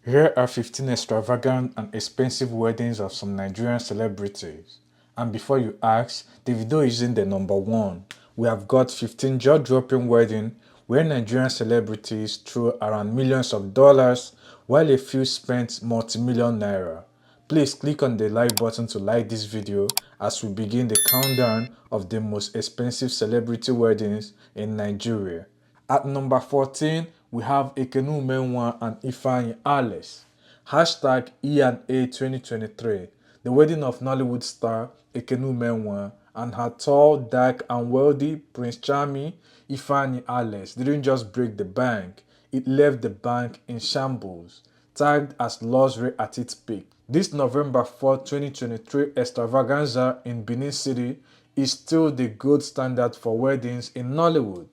Here are 15 extravagant and expensive weddings of some Nigerian celebrities. And before you ask, Davido isn't the number one. We have got 15 jaw-dropping weddings where Nigerian celebrities threw around millions of dollars while a few spent multi-million naira. Please click on the like button to like this video as we begin the countdown of the most expensive celebrity weddings in Nigeria. At number 14, we have Ekenu Menwa and Ifeanyi Alex. Hashtag E&A 2023. The wedding of Nollywood star Ekenu Menwa and her tall, dark and wealthy Prince Charming Ifeanyi Alex didn't just break the bank, it left the bank in shambles, tagged as luxury at its peak. This November 4, 2023 extravaganza in Benin City is still the gold standard for weddings in Nollywood.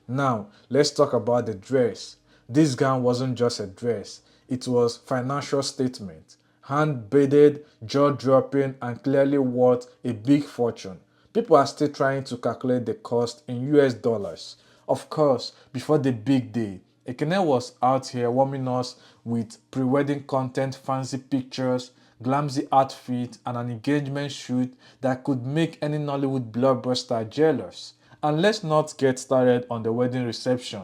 Now, let's talk about the dress. This gown wasn't just a dress, it was financial statement. Hand-beaded, jaw-dropping and clearly worth a big fortune. People are still trying to calculate the cost in US dollars. Of course, before the big day, Ekene was out here warming us with pre-wedding content, fancy pictures, glamsy outfit and an engagement shoot that could make any Nollywood blockbuster jealous. And let's not get started on the wedding reception.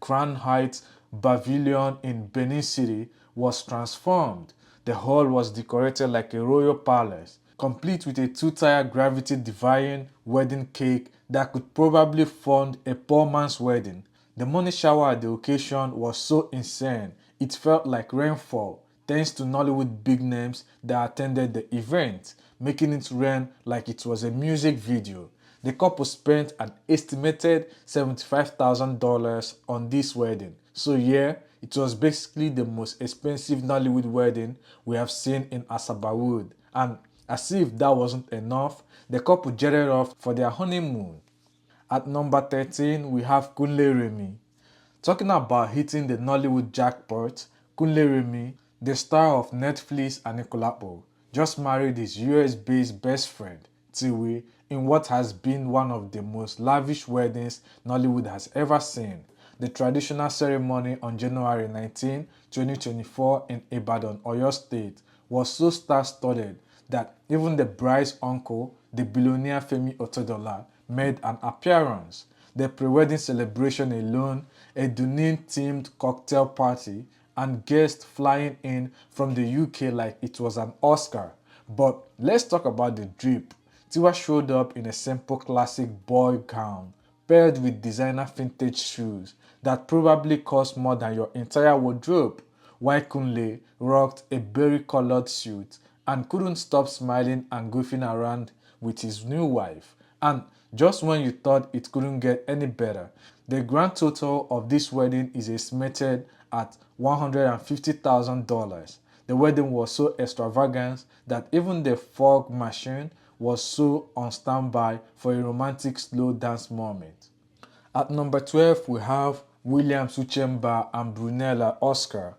Crown Heights Pavilion in Benin City was transformed. The hall was decorated like a royal palace, complete with a two-tier gravity-defying wedding cake that could probably fund a poor man's wedding. The money shower at the occasion was so insane, it felt like rainfall, thanks to Nollywood big names that attended the event, making it rain like it was a music video. The couple spent an estimated $75,000 on this wedding. So yeah, it was basically the most expensive Nollywood wedding we have seen in Asabawood. And as if that wasn't enough, the couple jetted off for their honeymoon. At number 13, we have Kunle Remi. Talking about hitting the Nollywood jackpot, Kunle Remi, the star of Netflix and Nikolapo, just married his US-based best friend, Tiwi, in what has been one of the most lavish weddings Nollywood has ever seen. The traditional ceremony on January 19, 2024 in Ibadan, Oyo State was so star-studded that even the bride's uncle, the billionaire Femi Otedola, made an appearance. The pre-wedding celebration alone, a Dunin-themed cocktail party, and guests flying in from the UK like it was an Oscar. But let's talk about the drip. Tiwa showed up in a simple classic boy gown, paired with designer vintage shoes that probably cost more than your entire wardrobe, while Kunle rocked a berry-colored suit and couldn't stop smiling and goofing around with his new wife. And just when you thought it couldn't get any better, the grand total of this wedding is estimated at $150,000. The wedding was so extravagant that even the fog machine was so on standby for a romantic slow dance moment. At number 12, we have Williams Uchemba and Brunella Oscar.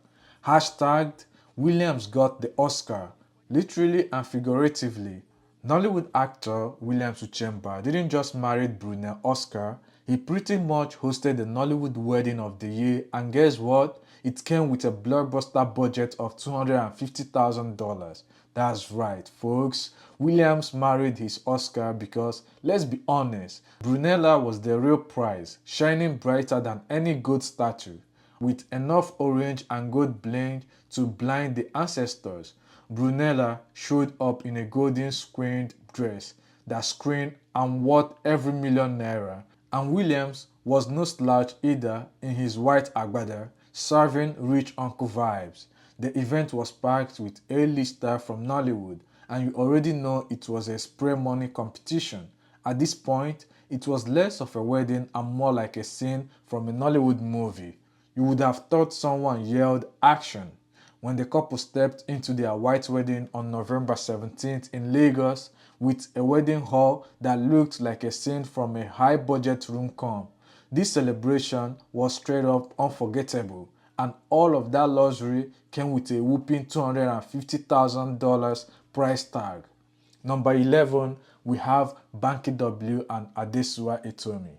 Hashtagged Williams got the Oscar, literally and figuratively. Nollywood actor Williams Uchemba didn't just marry Brunel Oscar, he pretty much hosted the Nollywood wedding of the year, and guess what? It came with a blockbuster budget of $250,000. That's right, folks. Williams married his Oscar because, let's be honest, Brunella was the real prize, shining brighter than any gold statue. With enough orange and gold blend to blind the ancestors, Brunella showed up in a golden screened dress that screened and worth every million naira, and Williams was no slouch either in his white agbada, serving rich uncle vibes. The event was packed with A-lister from Nollywood, and you already know it was a spray money competition. At this point, it was less of a wedding and more like a scene from a Nollywood movie. You would have thought someone yelled action when the couple stepped into their white wedding on November 17th in Lagos with a wedding hall that looked like a scene from a high-budget rom-com. This celebration was straight up unforgettable, and all of that luxury came with a whopping $250,000 price tag. Number 11, we have Banky W and Adesua Etomi.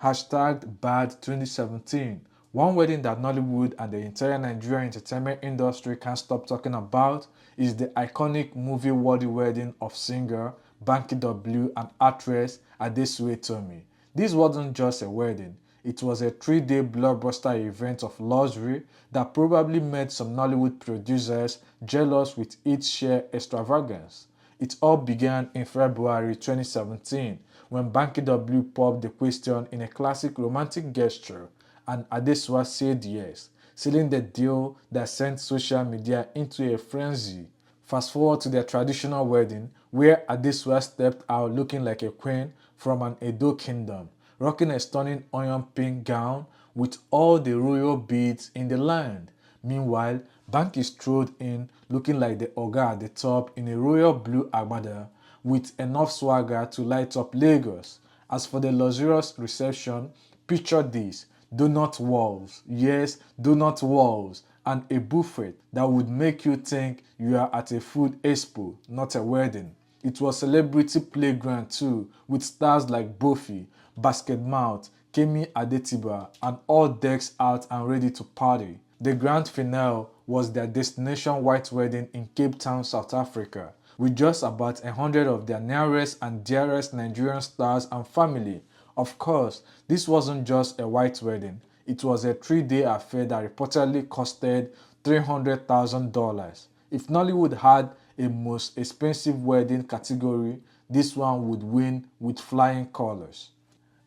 Hashtag Bad 2017. One wedding that Nollywood and the entire Nigerian entertainment industry can't stop talking about is the iconic movie-worthy wedding of singer Banky W and actress Adesua Tomi. This wasn't just a wedding, it was a 3-day blockbuster event of luxury that probably made some Nollywood producers jealous with its sheer extravagance. It all began in February 2017 when Banky W popped the question in a classic romantic gesture and Adesua said yes, sealing the deal that sent social media into a frenzy. Fast forward to their traditional wedding, where Adesua stepped out looking like a queen from an Edo kingdom, rocking a stunning onion pink gown with all the royal beads in the land. Meanwhile, Banky strolled in looking like the Oga at the top in a royal blue agbada with enough swagger to light up Lagos. As for the luxurious reception, picture this: donut walls, yes, donut walls, and a buffet that would make you think you are at a food expo, not a wedding. It was celebrity playground too, with stars like Buffy, Basket Mouth, Kemi Adetiba, and all decks out and ready to party. The grand finale was their destination white wedding in Cape Town, South Africa, with just about 100 of their nearest and dearest Nigerian stars and family. Of course, this wasn't just a white wedding, it was a 3-day affair that reportedly costed $300,000. If Nollywood had a most expensive wedding category, this one would win with flying colors.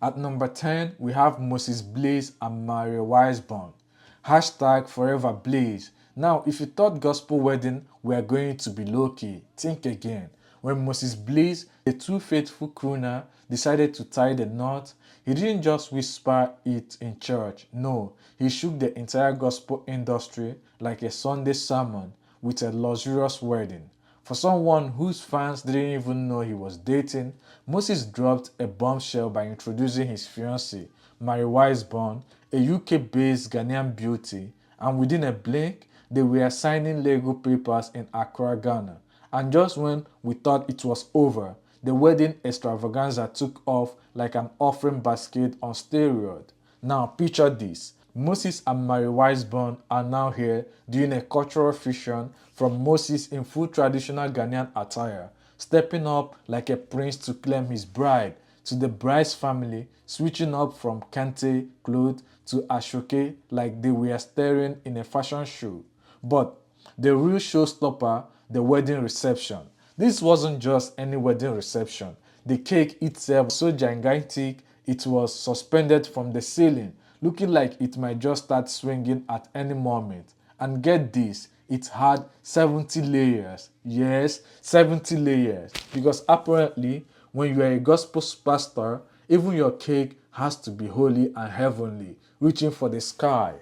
At number 10, we have Moses Blaze and Mario Wiseborn. Hashtag Forever Blaze. Now, if you thought gospel wedding were going to be low-key, think again. When Moses Blaze, the too faithful crooner, decided to tie the knot, he didn't just whisper it in church. No, he shook the entire gospel industry like a Sunday sermon with a luxurious wedding. For someone whose fans didn't even know he was dating, Moses dropped a bombshell by introducing his fiancée, Mary Wiseborn, a UK-based Ghanaian beauty, and within a blink, they were signing legal papers in Accra, Ghana. And just when we thought it was over, the wedding extravaganza took off like an offering basket on steroid. Now picture this: Moses and Mary Wiseborn are now here doing a cultural fusion, from Moses in full traditional Ghanaian attire, stepping up like a prince to claim his bride, to the bride's family switching up from kente clothes to ashoke like they were staring in a fashion show. But the real showstopper, the wedding reception. This wasn't just any wedding reception. The cake itself was so gigantic it was suspended from the ceiling, looking like it might just start swinging at any moment. And get this, it had 70 layers. Yes, 70 layers. Because apparently, when you are a gospel superstar, even your cake has to be holy and heavenly, reaching for the sky.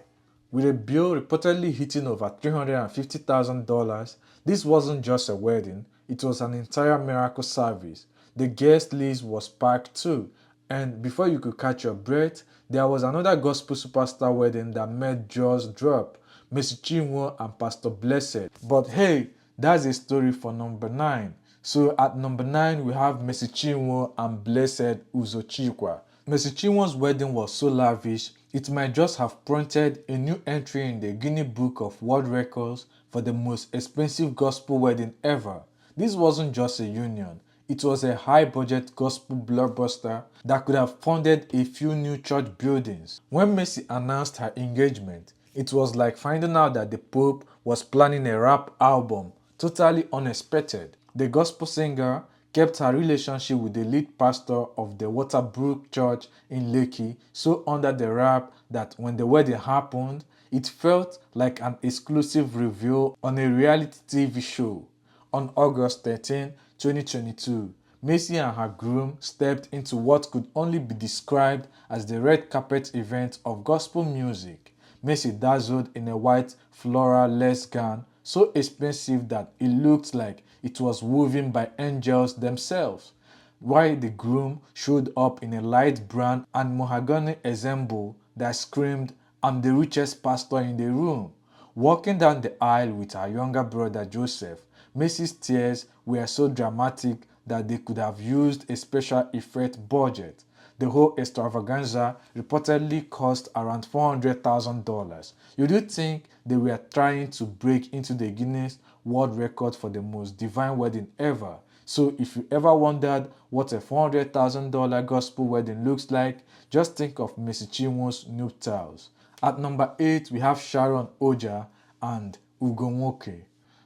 With a bill reportedly hitting over $350,000, this wasn't just a wedding, it was an entire miracle service. The guest list was packed too, and before you could catch your breath, there was another gospel superstar wedding that made jaws drop: Mercy Chinwo and Pastor Blessed. But hey, that's a story for number 9. So at number 9, we have Mercy Chinwo and Blessed Uzochikwa. Mercy Chinwo's wedding was so lavish, it might just have prompted a new entry in the Guinness Book of World Records for the most expensive gospel wedding ever. This wasn't just a union, it was a high-budget gospel blockbuster that could have funded a few new church buildings. When Mercy announced her engagement, it was like finding out that the Pope was planning a rap album, totally unexpected. The gospel singer kept her relationship with the lead pastor of the Waterbrook Church in Lekki so under the wrap that when the wedding happened, it felt like an exclusive reveal on a reality TV show. On August 13, 2022, Mercy and her groom stepped into what could only be described as the red carpet event of gospel music. Mercy dazzled in a white floral lace gown so expensive that it looked like it was woven by angels themselves, while the groom showed up in a light brown and mahogany ensemble that screamed, "I'm the richest pastor in the room." Walking down the aisle with her younger brother Joseph, Mercy's tears were so dramatic that they could have used a special effect budget. The whole extravaganza reportedly cost around $400,000. You do think they were trying to break into the Guinness World Record for the most divine wedding ever? So if you ever wondered what a $400,000 gospel wedding looks like, just think of Mercy Chinwo's nuptials. At number 8, we have Sharon Oja and Ugonwoke.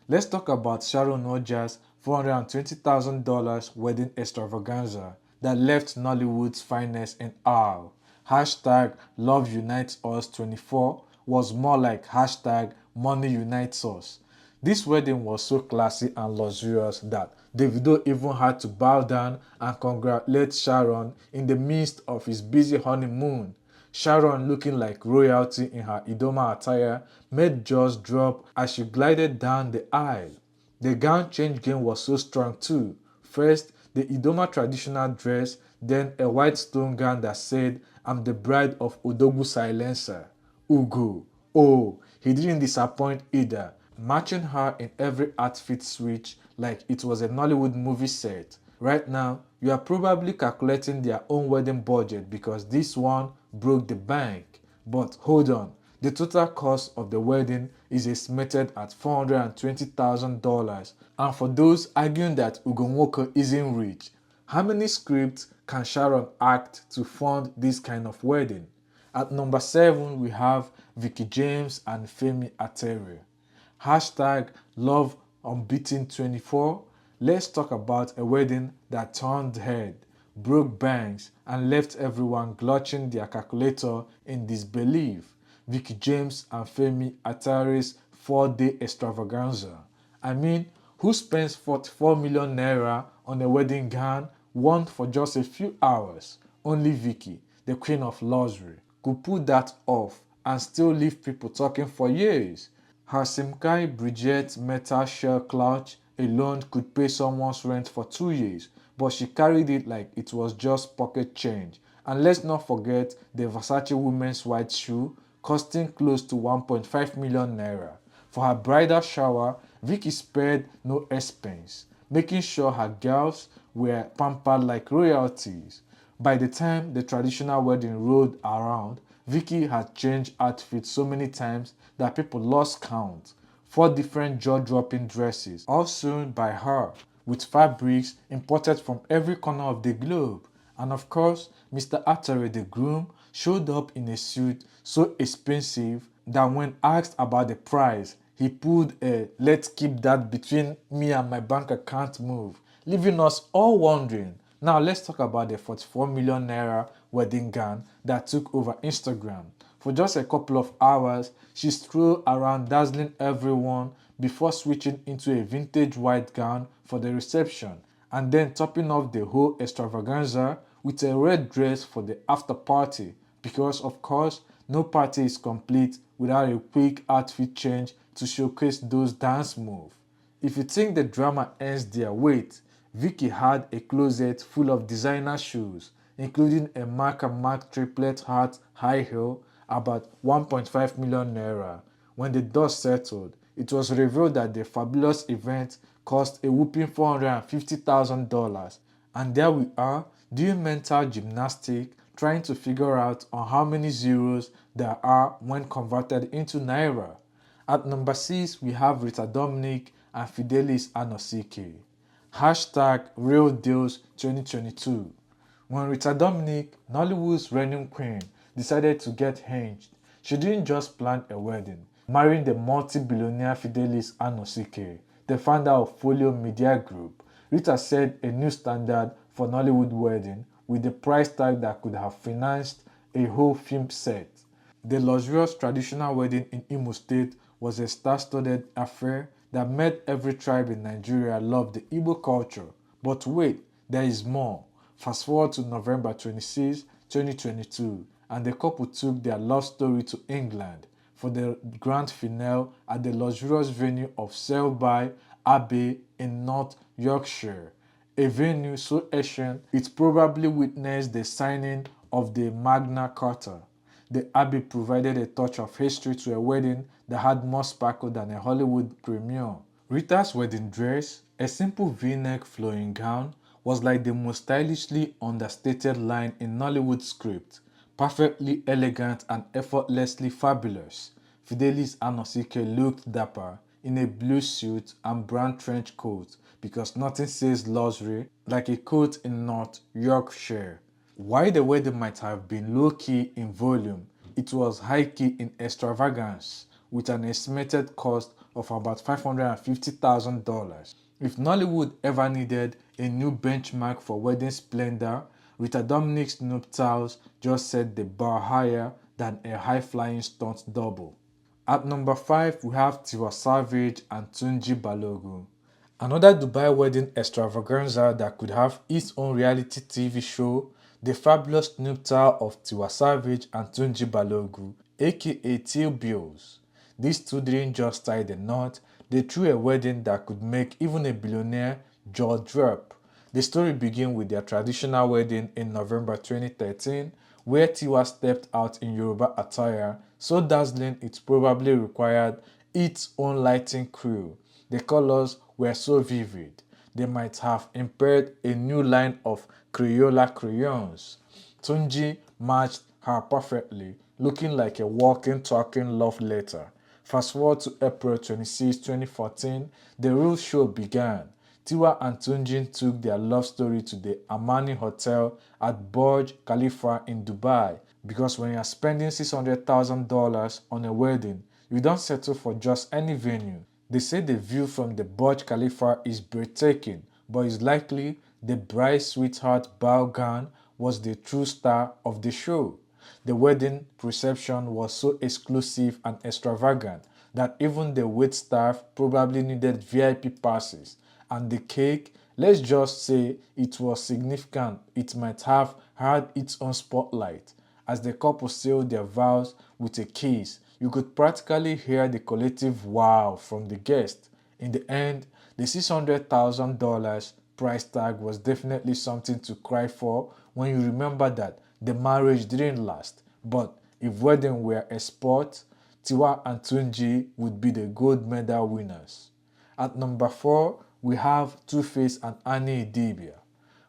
Let's talk about Sharon Oja's $420,000 wedding extravaganza that left Nollywood's finest in awe. Hashtag Love Unites Us 24 was more like hashtag Money Unites Us. This wedding was so classy and luxurious that Davido even had to bow down and congratulate Sharon in the midst of his busy honeymoon. Sharon, looking like royalty in her Idoma attire, made jaws drop as she glided down the aisle. The gown change game was so strong too. First, the Idoma traditional dress, then a white stone gown that said, "I'm the bride of Odogwu Silencer." Ugo. Oh, he didn't disappoint either, matching her in every outfit switch like it was a Nollywood movie set. Right now, you are probably calculating their own wedding budget because this one broke the bank. But hold on, the total cost of the wedding is estimated at $420,000. And for those arguing that Ugonwoke isn't rich, how many scripts can Sharon act to fund this kind of wedding? At number 7, we have Vicky James and Femi Atere. Hashtag Love Unbeaten 24. Let's talk about a wedding that turned head, broke banks, and left everyone clutching their calculator in disbelief. Vicky James and Femi Atere's 4-day extravaganza. I mean, who spends 44 million naira on a wedding gown worn for just a few hours? Only Vicky, the queen of luxury, could pull that off and still leave people talking for years. Her Simkai Bridget metal shell clutch alone could pay someone's rent for 2 years, but she carried it like it was just pocket change. And let's not forget the Versace women's white shoe costing close to 1.5 million naira. For her bridal shower, Vicky spared no expense, making sure her girls were pampered like royalties. By the time the traditional wedding rolled around, Vicky had changed outfits so many times that people lost count. 4 different jaw-dropping dresses, all sewn by her, with fabrics imported from every corner of the globe. And of course, Mr. Atere, the groom, showed up in a suit so expensive that when asked about the price, he pulled a "let's keep that between me and my bank account" move, leaving us all wondering. Now let's talk about the 44 million naira wedding gown that took over Instagram. For just a couple of hours, she strolled around dazzling everyone before switching into a vintage white gown for the reception, and then topping off the whole extravaganza with a red dress for the after party, because of course, no party is complete without a quick outfit change to showcase those dance moves. If you think the drama ends there, wait. Vicky had a closet full of designer shoes, including a Marc and Marc triplet heart high heel about 1.5 million naira. When the dust settled, it was revealed that the fabulous event cost a whopping $450,000. And there we are, doing mental gymnastics, trying to figure out on how many zeros there are when converted into naira. At number 6, we have Rita Dominic and Fidelis Anosike. Hashtag Real Deals 2022. When Rita Dominic, Nollywood's reigning queen, decided to get hinged, she didn't just plan a wedding, marrying the multi-billionaire Fidelis Anosike, the founder of Folio Media Group. Rita set a new standard for Nollywood wedding with a price tag that could have financed a whole film set. The luxurious traditional wedding in Imo State was a star-studded affair that made every tribe in Nigeria love the Igbo culture. But wait, there is more. Fast forward to November 26, 2022, and the couple took their love story to England for the grand finale at the luxurious venue of Selby Abbey in North Yorkshire, a venue so ancient it probably witnessed the signing of the Magna Carta. The Abbey provided a touch of history to a wedding that had more sparkle than a Hollywood premiere. Rita's wedding dress, a simple V-neck flowing gown, was like the most stylishly understated line in Nollywood script, perfectly elegant and effortlessly fabulous. Fidelis Anosike looked dapper in a blue suit and brown trench coat because nothing says luxury like a coat in North Yorkshire. While the wedding might have been low-key in volume, it was high-key in extravagance with an estimated cost of about $550,000. If Nollywood ever needed a new benchmark for wedding splendor, Rita Dominique's nuptials just set the bar higher than a high-flying stunt double. At number 5, we have Tiwa Savage and Tunji Balogun. Another Dubai wedding extravaganza that could have its own reality TV show, the fabulous nuptial of Tiwa Savage and Tunji Balogun, aka Till Bills. These two didn't just tie the knot, they threw a wedding that could make even a billionaire jaw drop. The story begins with their traditional wedding in November 2013, where Tiwa stepped out in Yoruba attire so dazzling it probably required its own lighting crew. The colors were so vivid, they might have impaired a new line of Crayola crayons. Tunji matched her perfectly, looking like a walking, talking love letter. Fast forward to April 26, 2014, the real show began. Tiwa and Tunji took their love story to the Amani Hotel at Burj Khalifa in Dubai because when you're spending $600,000 on a wedding, you don't settle for just any venue. They say the view from the Burj Khalifa is breathtaking, but it's likely the bride's sweetheart Bao Gan was the true star of the show. The wedding reception was so exclusive and extravagant that even the wait staff probably needed VIP passes. And the cake, let's just say it was significant, it might have had its own spotlight. As the couple sealed their vows with a kiss, you could practically hear the collective wow from the guests. In the end, the $600,000 price tag was definitely something to cry for when you remember that the marriage didn't last. But if wedding were a sport, Tiwa and Tunji would be the gold medal winners. At number 4, we have Two-Face and Annie Idibia.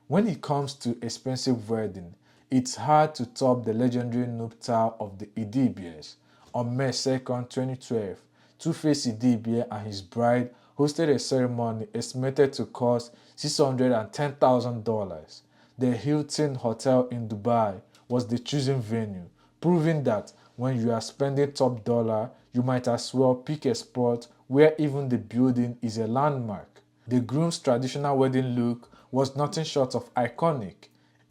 When it comes to expensive wedding, it's hard to top the legendary nuptial of the Idibias. On May 2nd, 2012, Two-Face Idibia and his bride hosted a ceremony estimated to cost $610,000. The Hilton Hotel in Dubai was the chosen venue, proving that when you are spending top dollar, you might as well pick a spot where even the building is a landmark. The groom's traditional wedding look was nothing short of iconic.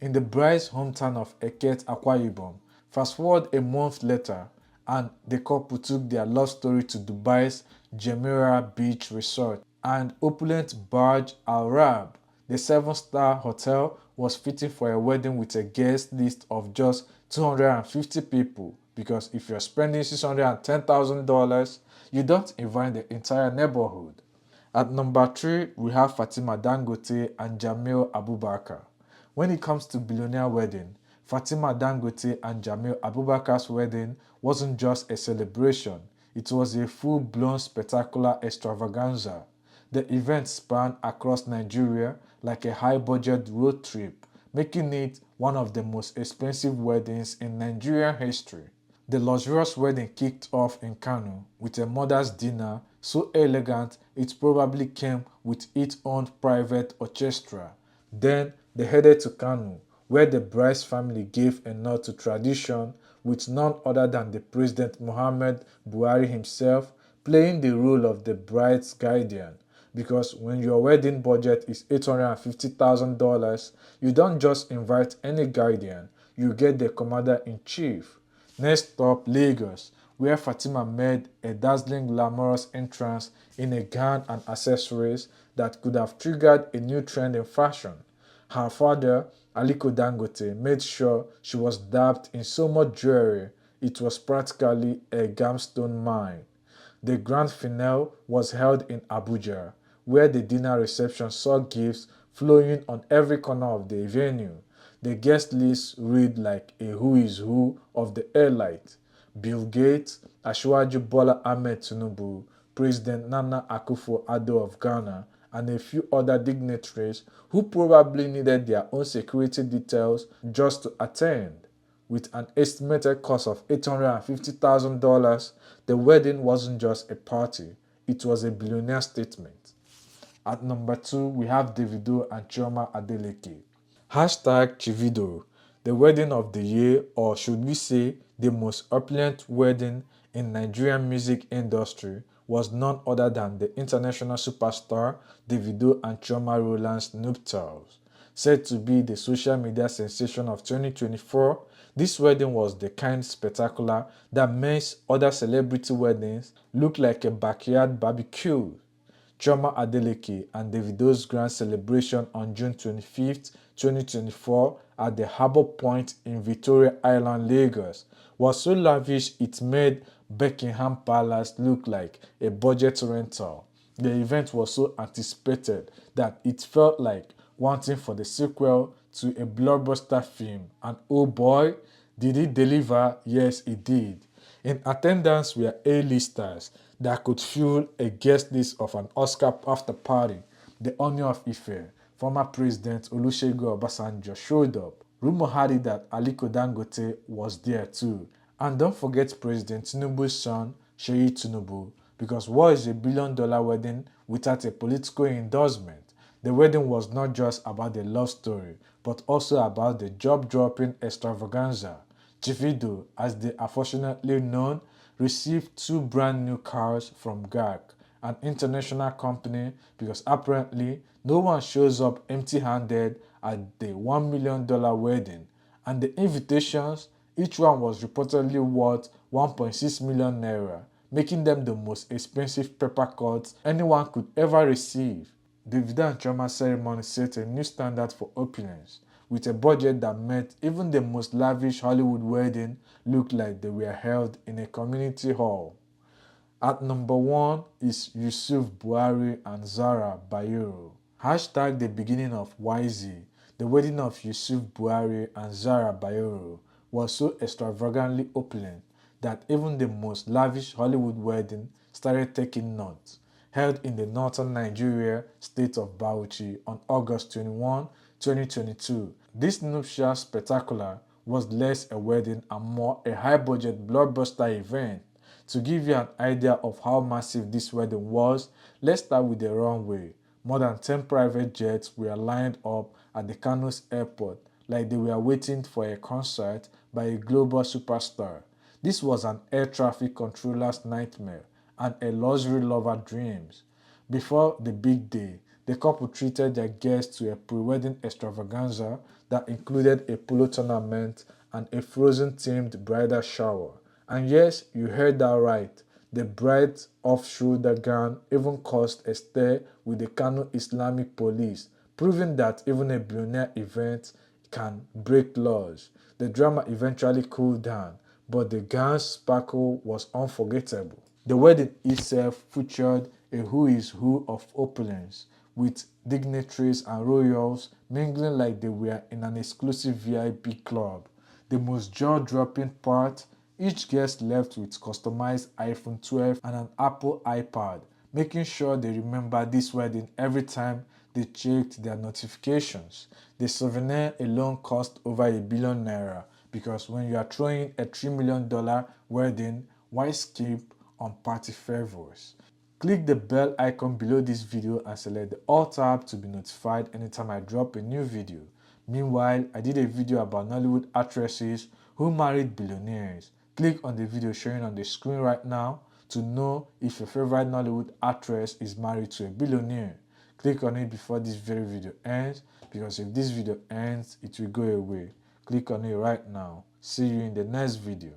In the bride's hometown of Eket, Akwa Ibom, fast forward a month later, and the couple took their love story to Dubai's Jumeirah Beach Resort and opulent Burj Al Arab. The 7-star hotel was fitting for a wedding with a guest list of just 250 people because if you're spending $610,000, you don't invite the entire neighborhood. At number 3, we have Fatima Dangote and Jamil Abubakar. When it comes to billionaire wedding, Fatima Dangote and Jamil Abubakar's wedding wasn't just a celebration, it was a full-blown spectacular extravaganza. The event spanned across Nigeria like a high-budget road trip, making it one of the most expensive weddings in Nigerian history. The luxurious wedding kicked off in Kano with a mother's dinner so elegant it probably came with its own private orchestra. Then they headed to Kano, where the bride's family gave a nod to tradition with none other than the President Muhammad Buhari himself playing the role of the bride's guardian. Because when your wedding budget is $850,000, you don't just invite any guardian, you get the commander-in-chief. Next stop, Lagos, where Fatima made a dazzling glamorous entrance in a gown and accessories that could have triggered a new trend in fashion. Her father, Aliko Dangote, made sure she was dabbed in so much jewelry it was practically a gemstone mine. The grand finale was held in Abuja, where the dinner reception saw gifts flowing on every corner of the venue. The guest list read like a who is who of the elite. Bill Gates, Asiwaju Bola Ahmed Tinubu, President Nana Akufo-Addo of Ghana, and a few other dignitaries who probably needed their own security details just to attend. With an estimated cost of $850,000, the wedding wasn't just a party, it was a billionaire statement. At number 2, we have Davido and Chioma Adeleke. Hashtag Chivido, the wedding of the year, or should we say the most opulent wedding in Nigerian music industry, was none other than the international superstar Davido and Chioma Rowland's nuptials. Said to be the social media sensation of 2024, this wedding was the kind spectacular that makes other celebrity weddings look like a backyard barbecue. Chioma Adeleke and Davido's grand celebration on June 25, 2024 at the Harbour Point in Victoria Island, Lagos was so lavish it made Buckingham Palace look like a budget rental. The event was so anticipated that it felt like wanting for the sequel to a blockbuster film, and oh boy, did it deliver. Yes, it did. In attendance were A-listers that could fuel a guest list of an Oscar after party. The Onion of Ife, former President Olusegun Obasanjo showed up. Rumor had it that Aliko Dangote was there too. And don't forget President Tinubu's son, Seyi Tinubu, because what is a billion-dollar wedding without a political endorsement? The wedding was not just about the love story, but also about the job-dropping extravaganza. Chivido, as they are affectionately known, received 2 brand new cars from GAC, an international company, because apparently no one shows up empty-handed at the $1 million wedding, and the invitations, each one was reportedly worth 1.6 million naira, making them the most expensive paper cuts anyone could ever receive. Davido and Chioma's ceremony set a new standard for opulence, with a budget that made even the most lavish Hollywood wedding look like they were held in a community hall. At number 1 is Yusuf Buhari and Zara Bayero. Hashtag the beginning of YZ. The wedding of Yusuf Buhari and Zara Bayero was so extravagantly opulent that even the most lavish Hollywood wedding started taking note. Held in the northern Nigeria state of Bauchi on August 21, 2022. This nuptial spectacular was less a wedding and more a high-budget blockbuster event. To give you an idea of how massive this wedding was, let's start with the runway. More than 10 private jets were lined up at the Kano's airport like they were waiting for a concert by a global superstar. This was an air traffic controller's nightmare and a luxury lover dreams. Before the big day, the couple treated their guests to a pre-wedding extravaganza that included a polo tournament and a Frozen-themed bridal shower. And yes, you heard that right. The bride's off-shoulder gown even caused a stir with the Kano Islamic Police, proving that even a billionaire event can break laws. The drama eventually cooled down, but the gown's sparkle was unforgettable. The wedding itself featured a who is who of opulence, with dignitaries and royals mingling like they were in an exclusive VIP club. The most jaw-dropping part, each guest left with customized iPhone 12 and an Apple iPad, making sure they remember this wedding every time they checked their notifications. The souvenir alone cost over $1 billion naira, because when you are throwing a $3 million wedding, why skip on party favors? Click the bell icon below this video and select the All tab to be notified anytime I drop a new video. Meanwhile, I did a video about Nollywood actresses who married billionaires. Click on the video showing on the screen right now to know if your favorite Nollywood actress is married to a billionaire. Click on it before this very video ends, because if this video ends, it will go away. Click on it right now. See you in the next video.